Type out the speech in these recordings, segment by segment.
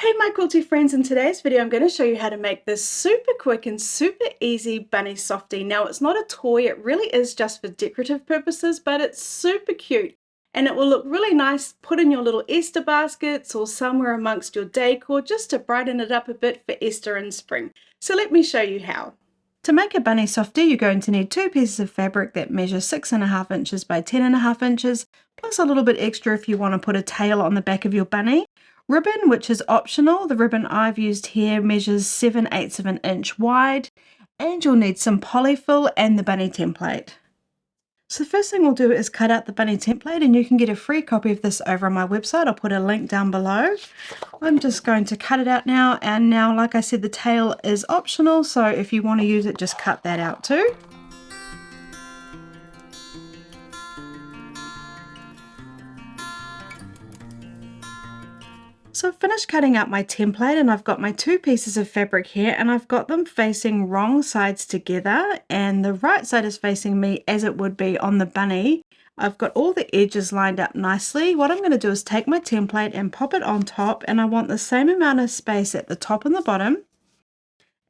Hey my quilty friends, in today's video I'm going to show you how to make this super quick and super easy bunny softie. Now it's not a toy, it really is just for decorative purposes, but it's super cute and it will look really nice put in your little Easter baskets or somewhere amongst your decor just to brighten it up a bit for Easter and spring. So let me show you how. To make a bunny softie, you're going to need 2 pieces of fabric that measure 6.5 inches by 10.5 inches, plus a little bit extra if you want to put a tail on the back of your bunny. Ribbon, which is optional. The ribbon I've used here measures 7/8 of an inch wide, and you'll need some polyfill and the bunny template. So the first thing we'll do is cut out the bunny template, and you can get a free copy of this over on my website. I'll put a link down below. I'm just going to cut it out now, and now like I said, the tail is optional, so if you want to use it, just cut that out too. So I've finished cutting out my template and I've got my 2 pieces of fabric here and I've got them facing wrong sides together, and the right side is facing me as it would be on the bunny. I've got all the edges lined up nicely. What I'm going to do is take my template and pop it on top, and I want the same amount of space at the top and the bottom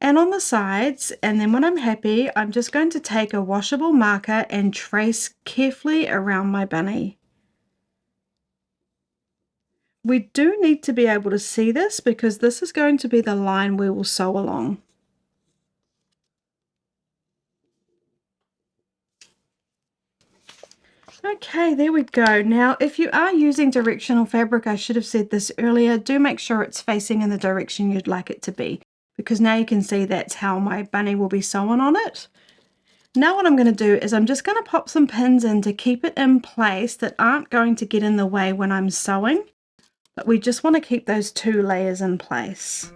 and on the sides, and then when I'm happy I'm just going to take a washable marker and trace carefully around my bunny. We do need to be able to see this because this is going to be the line we will sew along. Okay, there we go. Now, if you are using directional fabric, I should have said this earlier, do make sure it's facing in the direction you'd like it to be, because now you can see that's how my bunny will be sewn on it. Now what I'm going to do is I'm just going to pop some pins in to keep it in place that aren't going to get in the way when I'm sewing. But we just want to keep those 2 layers in place.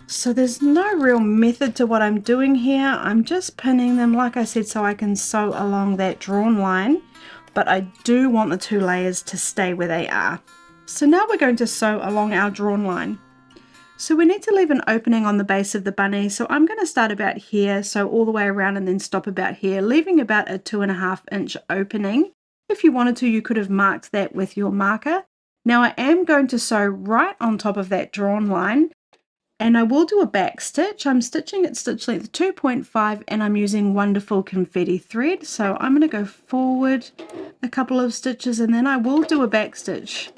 So there's no real method to what I'm doing here. I'm just pinning them, like I said, so I can sew along that drawn line. But I do want the 2 layers to stay where they are. So now we're going to sew along our drawn line. So we need to leave an opening on the base of the bunny. So I'm going to start about here, sew all the way around and then stop about here, leaving about a 2.5 inch opening. If you wanted to, you could have marked that with your marker. Now I am going to sew right on top of that drawn line, and I will do a back stitch. I'm stitching at stitch length 2.5 and I'm using wonderful confetti thread. So I'm going to go forward a couple of stitches and then I will do a back stitch,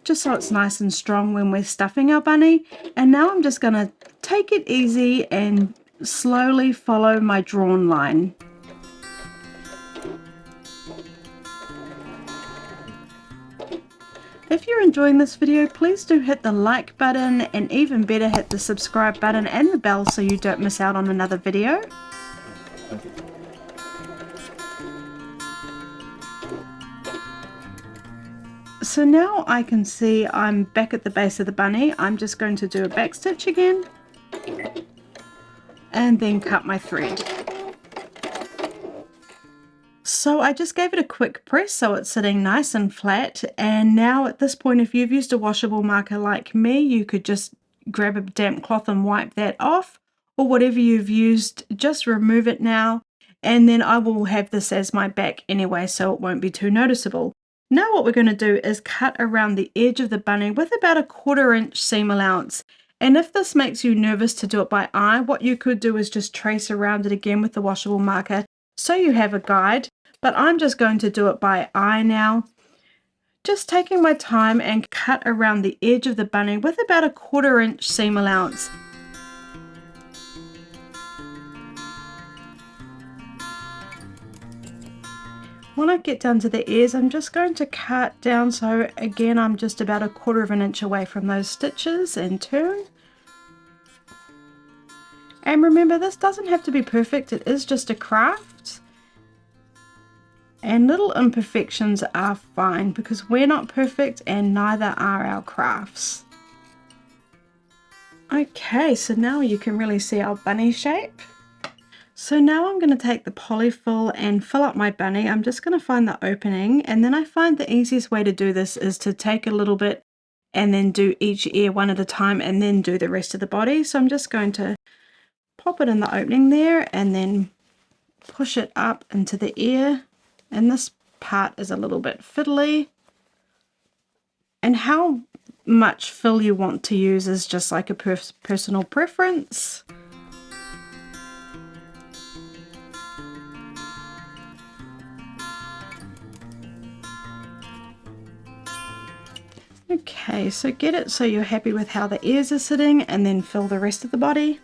just so it's nice and strong when we're stuffing our bunny. And now I'm just going to take it easy and slowly follow my drawn line. If you're enjoying this video, please do hit the like button, and even better, hit the subscribe button and the bell so you don't miss out on another video. So now I can see I'm back at the base of the bunny. I'm just going to do a back stitch again and then cut my thread. So I just gave it a quick press so it's sitting nice and flat, and now at this point, if you've used a washable marker like me, you could just grab a damp cloth and wipe that off, or whatever you've used, just remove it now, and then I will have this as my back anyway, so it won't be too noticeable. Now what we're going to do is cut around the edge of the bunny with about a 1/4 inch seam allowance. And if this makes you nervous to do it by eye, what you could do is just trace around it again with the washable marker so you have a guide. But I'm just going to do it by eye now. Just taking my time and cut around the edge of the bunny with about a 1/4 inch seam allowance. When I get down to the ears, I'm just going to cut down, so again I'm just about a 1/4 inch away from those stitches, and turn. And remember, this doesn't have to be perfect, it is just a craft. And little imperfections are fine because we're not perfect and neither are our crafts. Okay, so now you can really see our bunny shape. So now I'm going to take the polyfill and fill up my bunny. I'm just going to find the opening, and then I find the easiest way to do this is to take a little bit and then do each ear one at a time and then do the rest of the body. So I'm just going to pop it in the opening there and then push it up into the ear. And this part is a little bit fiddly. And how much fill you want to use is just like a personal preference. Okay, so get it so you're happy with how the ears are sitting, and then fill the rest of the body.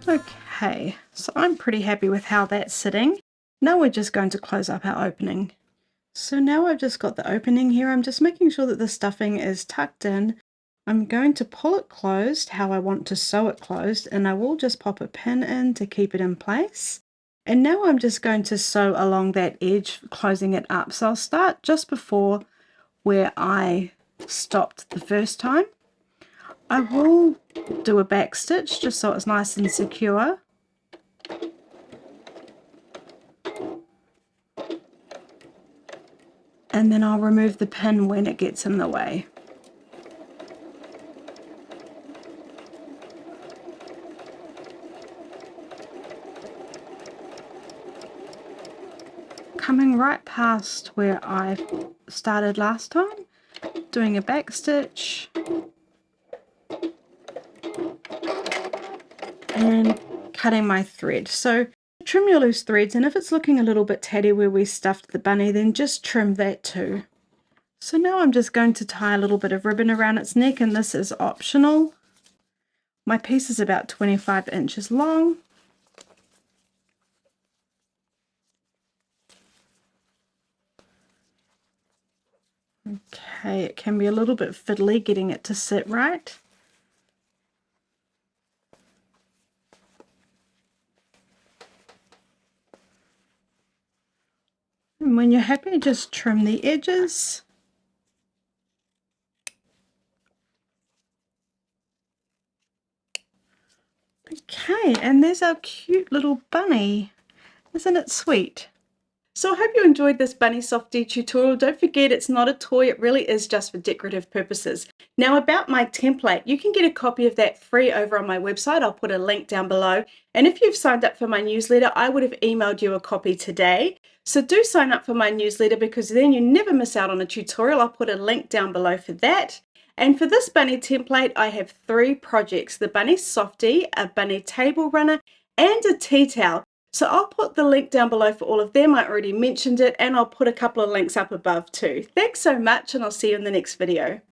Okay, so I'm pretty happy with how that's sitting. Now we're just going to close up our opening. So now I've just got the opening here. I'm just making sure that the stuffing is tucked in. I'm going to pull it closed how I want to sew it closed, and I will just pop a pin in to keep it in place. And now I'm just going to sew along that edge, closing it up. So I'll start just before where I stopped the first time. I will do a back stitch just so it's nice and secure. And then I'll remove the pin when it gets in the way. Coming right past where I started last time, doing a back stitch and cutting my thread. So trim your loose threads, and if it's looking a little bit tatty where we stuffed the bunny, then just trim that too. So now I'm just going to tie a little bit of ribbon around its neck, and this is optional. My piece is about 25 inches long. Okay, it can be a little bit fiddly getting it to sit right. And when you're happy, just trim the edges. Okay, and there's our cute little bunny. Isn't it sweet? So I hope you enjoyed this Bunny Softie tutorial. Don't forget, it's not a toy, it really is just for decorative purposes. Now about my template, you can get a copy of that free over on my website. I'll put a link down below. And if you've signed up for my newsletter, I would have emailed you a copy today. So do sign up for my newsletter, because then you never miss out on a tutorial. I'll put a link down below for that. And for this bunny template, I have 3 projects: the Bunny Softie, a bunny table runner, and a tea towel. So I'll put the link down below for all of them. I already mentioned it, and I'll put a couple of links up above too. Thanks so much, and I'll see you in the next video.